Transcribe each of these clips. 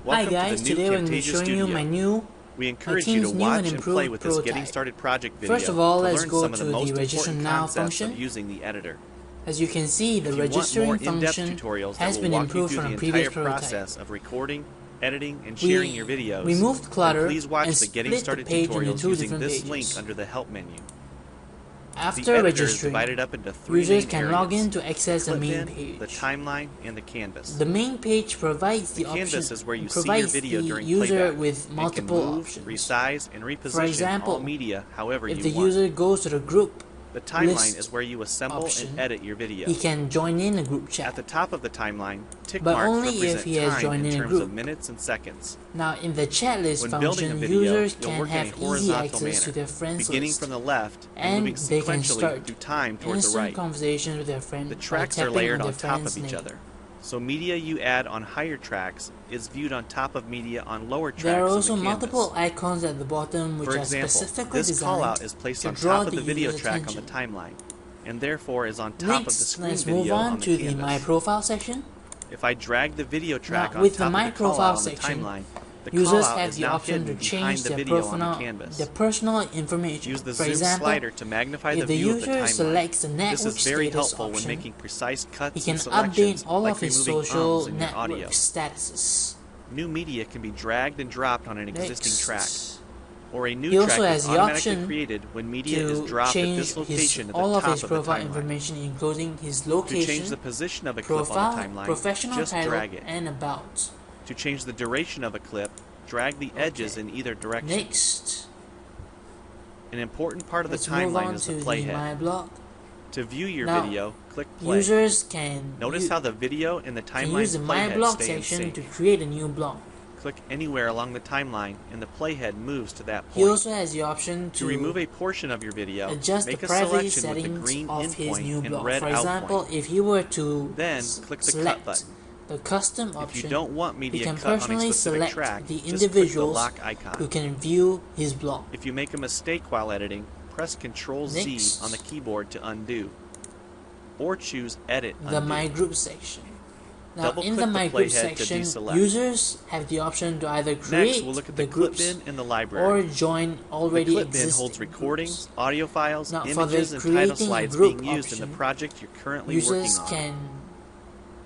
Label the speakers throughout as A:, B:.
A: Hi guys, today we're going to be showing you my
B: We encourage you to watch and play with this Getting Started project video.
A: First of all,
B: to
A: let's
B: learn
A: go
B: some of
A: to
B: the most
A: the Register
B: important
A: Now
B: concepts
A: function.
B: of using the editor.
A: As you can see, the
B: If you want
A: registering
B: more in-depth
A: function
B: tutorials
A: has
B: that
A: been
B: will walk you
A: improved
B: through
A: from
B: the
A: a previous
B: entire
A: prototype.
B: process of recording, editing, and sharing your videos,
A: removed clutter
B: then please watch
A: and
B: the Getting
A: split
B: Started
A: the page into
B: tutorials
A: two
B: using
A: different
B: this
A: pages.
B: link under the Help menu. The
A: After
B: editor is
A: registering,
B: divided up into three
A: users
B: main
A: can
B: areas:
A: log in to access the
B: clip
A: main
B: bin,
A: page.
B: the timeline, and the canvas.
A: The main page provides the option
B: Canvas is where you see your
A: provides
B: video
A: the
B: during
A: user
B: playback
A: with
B: and
A: multiple
B: can move,
A: options.
B: resize, and reposition
A: For example,
B: all media however
A: if
B: you
A: the
B: want.
A: user goes to the group
B: The timeline
A: list
B: is where you assemble
A: option,
B: and edit your video.
A: he can join in a group chat.
B: At the top of the timeline, tick
A: But
B: marks
A: only
B: represent
A: if he has
B: time
A: joined
B: in
A: in a
B: terms
A: group.
B: of minutes and seconds.
A: Now, in the chat list
B: When building a
A: function,
B: video,
A: users
B: you'll
A: can
B: work in a
A: have easy
B: horizontal
A: access to
B: manner,
A: their friends
B: beginning
A: list,
B: from the left and
A: and
B: moving
A: they can
B: sequentially
A: start
B: through time toward the
A: instant
B: right.
A: conversations with their friend
B: The
A: by
B: tracks are
A: tapping
B: layered
A: on
B: on
A: their
B: top
A: friend's
B: of each
A: name.
B: other. So media you add on higher tracks is viewed on top of media on lower tracks
A: There are
B: in
A: also
B: the
A: multiple
B: canvas.
A: icons at the bottom which
B: For
A: are
B: example,
A: specifically
B: this
A: designed
B: callout is placed
A: to
B: on
A: draw
B: top of the video
A: user's
B: track
A: attention.
B: on the timeline, and therefore is on top of the
A: Next,
B: screen
A: let's
B: video
A: move
B: on
A: on
B: the
A: to the
B: canvas.
A: My Profile section.
B: If I drag the video track
A: Now,
B: on
A: with
B: top
A: the My
B: of the
A: Profile
B: callout on the
A: section,
B: timeline, the
A: users
B: callout
A: have
B: is
A: the
B: now
A: option
B: hidden
A: to change
B: behind the
A: their
B: video on the
A: personal,
B: canvas.
A: their personal information.
B: Use the
A: For
B: zoom
A: example,
B: slider to magnify the
A: if the
B: view of the
A: user
B: timeline.
A: selects the network
B: This is very
A: status
B: helpful when
A: option,
B: making precise cuts
A: he can
B: and selections,
A: update all
B: like
A: of his
B: removing
A: social
B: ums in your audio.
A: network statuses.
B: New media can be dragged and dropped on an existing
A: Next,
B: track, or a new
A: he also
B: track
A: has
B: is
A: the
B: automatically
A: option
B: created when media is
A: to
B: dropped at
A: change
B: this location at the
A: all of
B: top
A: his
B: of the
A: profile
B: timeline.
A: information, including his
B: To change
A: location,
B: the position of a clip
A: profile,
B: on the timeline,
A: professional
B: just
A: title,
B: drag it.
A: and about.
B: To change the duration of a clip, drag the edges in either direction.
A: Next,
B: An important part of the
A: let's move
B: timeline
A: on
B: is
A: to
B: the
A: the
B: playhead.
A: My Blog.
B: To view your
A: Now,
B: video, click play.
A: Users can
B: Notice how the video and the
A: can
B: timeline
A: use the My
B: playhead
A: Blog
B: stay in
A: section
B: sync.
A: to create a new blog.
B: Click anywhere along the timeline and the playhead moves to that
A: He
B: point.
A: also has the option
B: To remove a portion of your video,
A: adjust the
B: make a
A: privacy
B: selection with the
A: settings
B: green
A: of
B: in
A: his
B: point
A: new
B: and
A: blog.
B: red
A: For
B: out
A: example,
B: point.
A: if he were to
B: Then click the
A: select
B: cut button.
A: the custom
B: If
A: option,
B: you don't want
A: he
B: media
A: can
B: cut on a
A: personally
B: specific
A: select
B: track,
A: the
B: just click the
A: individuals
B: lock icon.
A: who can view his blog.
B: If you make a mistake while editing, press Ctrl Z
A: Next.
B: on the keyboard to undo, or choose Edit
A: The
B: Undo.
A: My Group section. Now,
B: Double-click
A: in the
B: the
A: My Group
B: playhead to
A: section,
B: deselect.
A: users have the option to either
B: Next,
A: create
B: we'll look at
A: the
B: the clip
A: groups
B: bin in the
A: or
B: library.
A: join
B: The
A: already
B: clip bin
A: existing
B: holds recordings,
A: groups.
B: audio files,
A: Now, for the
B: images, and title
A: creating a
B: slides
A: group
B: being used in the
A: option,
B: project you're currently working
A: Users
B: on.
A: can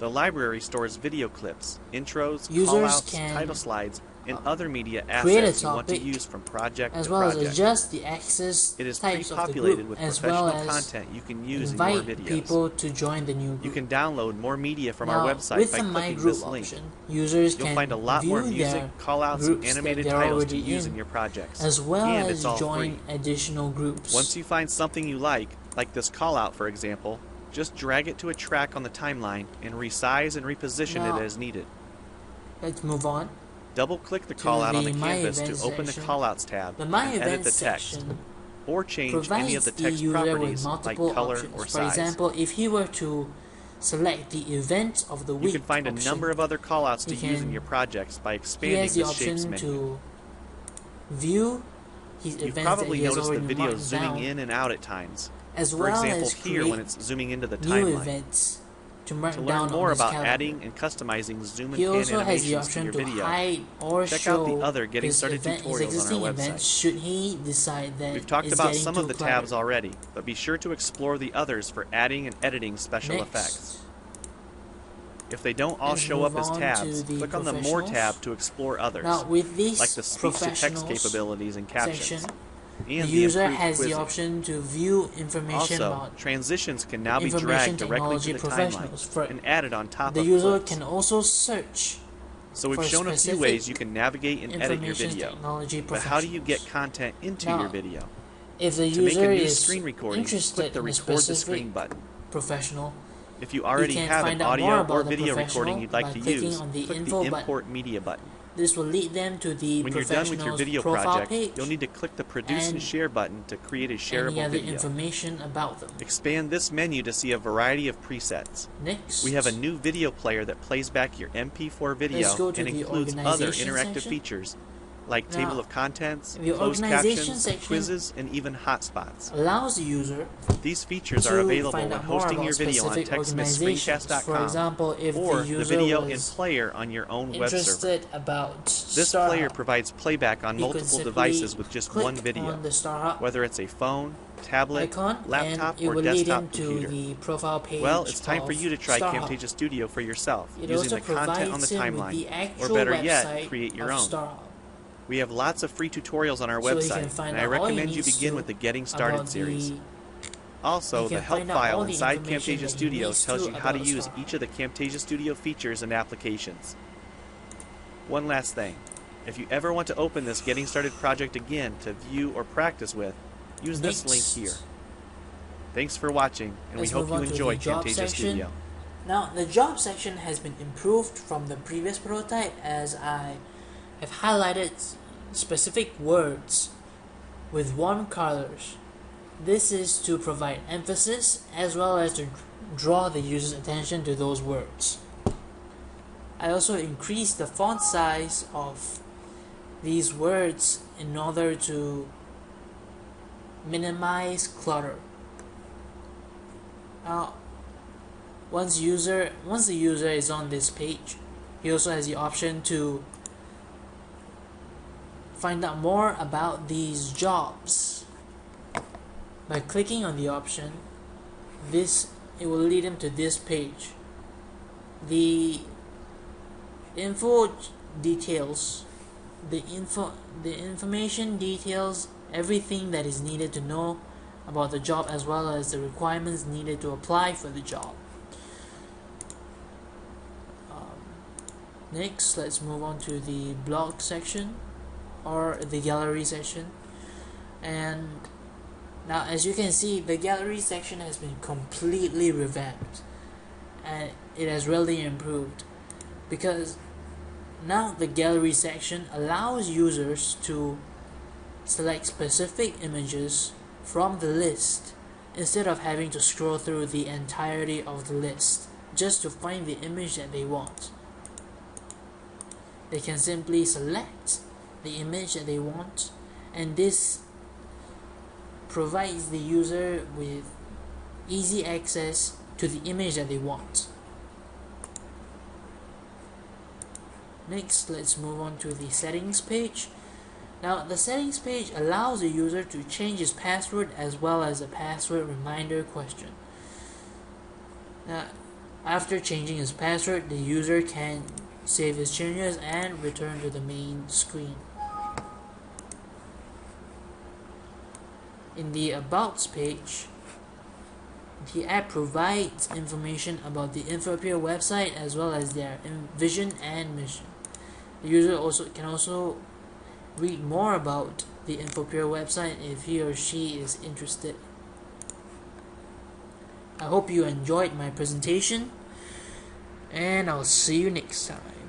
B: The library stores video clips, intros,
A: Users
B: callouts,
A: can
B: title slides, and other media
A: create a
B: assets you want to
A: topic,
B: use from project
A: as
B: to
A: well as
B: project.
A: adjust the access
B: It is
A: types of the
B: pre-populated
A: group,
B: with
A: as well
B: professional
A: as
B: content you can use in your
A: invite
B: videos.
A: people to join the new group.
B: You can download more media from
A: Now,
B: our website
A: with
B: by
A: the My
B: clicking
A: Group
B: this link.
A: option, users
B: You'll
A: can
B: find a lot
A: view
B: more
A: their
B: music, callouts, and
A: groups
B: animated
A: that they're
B: titles to
A: already
B: use
A: in,
B: in your projects.
A: as well
B: and
A: as
B: it's all
A: join
B: free.
A: additional groups.
B: Once you find something you like this callout for example, just drag it to a track on the timeline and resize and reposition
A: Now,
B: it as needed.
A: Let's move on.
B: Double-click the
A: to
B: callout on
A: the
B: the
A: My
B: canvas to
A: Events
B: open the
A: section.
B: callouts tab
A: The My
B: and edit
A: Events
B: the text,
A: section
B: or change any of
A: provides
B: the
A: the
B: text
A: user with
B: properties like
A: multiple
B: color
A: options.
B: or
A: For
B: size.
A: example, if he were to select the event of the
B: You
A: week
B: can find a
A: option,
B: number of other callouts to
A: he
B: use in
A: can-
B: your projects by
A: he
B: expanding
A: has the
B: the Shapes
A: option
B: menu.
A: to view his
B: You've
A: events
B: probably
A: that he has
B: noticed the
A: already
B: video
A: marked
B: zooming
A: down,
B: in and out at times.
A: as
B: For
A: well
B: example,
A: as
B: here
A: create
B: when it's zooming into the
A: new
B: timeline.
A: events to mark
B: To
A: down
B: learn more
A: on his
B: about
A: calendar.
B: adding and customizing zoom and
A: He
B: pan
A: also has the
B: animations to
A: option
B: your
A: to
B: video,
A: hide or
B: check
A: show
B: out the other Getting
A: his
B: Started
A: event, his
B: tutorials on
A: existing
B: our
A: events
B: website.
A: should he decide that
B: We've talked
A: it's
B: about
A: getting
B: some
A: too
B: of the
A: cluttered.
B: tabs already, but be sure to explore the others for adding and editing special
A: Next,
B: effects. If they don't all
A: let's
B: show up
A: move
B: as
A: on
B: tabs,
A: to the
B: click on the More
A: professionals.
B: tab to explore others,
A: Now, with this
B: like the speech-to-text
A: professionals
B: capabilities and captions,
A: section,
B: and
A: the
B: the
A: user
B: improved
A: has
B: quizzing.
A: the option to view information
B: Also,
A: about
B: transitions can now be
A: information
B: dragged directly to
A: technology
B: the
A: professionals. For
B: timeline and added on top
A: the
B: of
A: user
B: clips.
A: can also search
B: So we've
A: for
B: shown a few
A: specific
B: ways you can navigate and edit your
A: information
B: video.
A: technology
B: But how do you get
A: professionals.
B: content into
A: Now,
B: your video?
A: If the
B: To make a
A: user
B: new
A: is
B: screen recording,
A: interested
B: click the
A: in a
B: Record the
A: specific
B: Screen button.
A: professional,
B: If you already
A: can
B: have
A: find
B: an
A: out more
B: audio
A: about
B: or
A: the
B: video
A: professional
B: recording you'd like
A: by
B: to
A: clicking
B: use,
A: on the
B: click
A: Info
B: the
A: button.
B: Import Media button.
A: this will lead them to the
B: When you're done with your
A: professional's
B: video
A: profile
B: project,
A: page
B: you'll need to click the Produce and
A: and
B: Share button to create a
A: any
B: shareable
A: other
B: video.
A: information about them.
B: Expand this menu to see a variety of presets.
A: Next,
B: We have a new video player that plays back your MP4 video
A: Let's go to
B: and
A: the
B: includes other
A: organization
B: interactive
A: section.
B: features like
A: Now,
B: table of contents,
A: the
B: closed
A: organization
B: captions,
A: section
B: quizzes, and even hotspots.
A: allows the user
B: These features
A: to
B: are available
A: find
B: when
A: out more
B: hosting
A: about
B: your video on
A: specific organizations. For
B: TechSmithScreencast.com
A: example, if
B: or
A: the
B: the
A: user
B: video in
A: was
B: player on your own web server.
A: interested about
B: This
A: StarHub,
B: player provides playback on
A: he could
B: multiple
A: simply
B: devices with just
A: click
B: one video,
A: on the StarHub
B: whether it's a phone, tablet,
A: icon,
B: laptop,
A: and it
B: or
A: will lead
B: desktop
A: him to
B: computer.
A: the profile page.
B: Well, it's time for
A: of
B: you to try
A: StarHub.
B: Camtasia Studio for yourself,
A: It
B: using
A: also
B: the content on the
A: provides him with
B: timeline,
A: the
B: or
A: actual
B: better
A: website
B: yet, create your
A: of
B: own.
A: StarHub.
B: We have lots of free tutorials on our
A: So he can
B: website,
A: find
B: and I
A: out all he
B: recommend you
A: needs
B: begin
A: to
B: with the Getting Started
A: about
B: series.
A: the
B: Also,
A: You can
B: the help
A: find out all
B: file
A: the
B: inside
A: information
B: Camtasia
A: that he
B: Studio
A: needs
B: tells
A: to
B: you how to
A: about
B: use
A: StarHub.
B: each of the Camtasia Studio features and applications. One last thing. If you ever want to open this Getting Started project again to view or practice with, use this link here. Thanks for watching, and we
A: Let's
B: hope
A: move
B: you
A: on to
B: enjoy
A: the job
B: Camtasia
A: section.
B: Studio.
A: Now, the job section has been improved from the previous prototype, as I have highlighted specific words with warm colors. This is to provide emphasis as well as to draw the user's attention to those words. I also increased the font size of these words in order to minimize clutter. Now, once the user is on this page, he also has the option to find out more about these jobs. By clicking on the option, it will lead him to this page. The info details, the information details everything that is needed to know about the job, as well as the requirements needed to apply for the job. Next, let's move on to the blog section or the gallery section. And now, as you can see, the gallery section has been completely revamped, and it has really improved, because now the gallery section allows users to select specific images from the list instead of having to scroll through the entirety of the list just to find the image that they want. They can simply select the image that they want, and this provides the user with easy access to the image that they want. Next, let's move on to the settings page. Now, the settings page allows the user to change his password as well as a password reminder question. Now, after changing his password, the user can save his changes and return to the main screen. In the About page, the app provides information about the Infopier website as well as their vision and mission. The user can also read more about the Infopier website if he or she is interested. I hope you enjoyed my presentation, and I'll see you next time.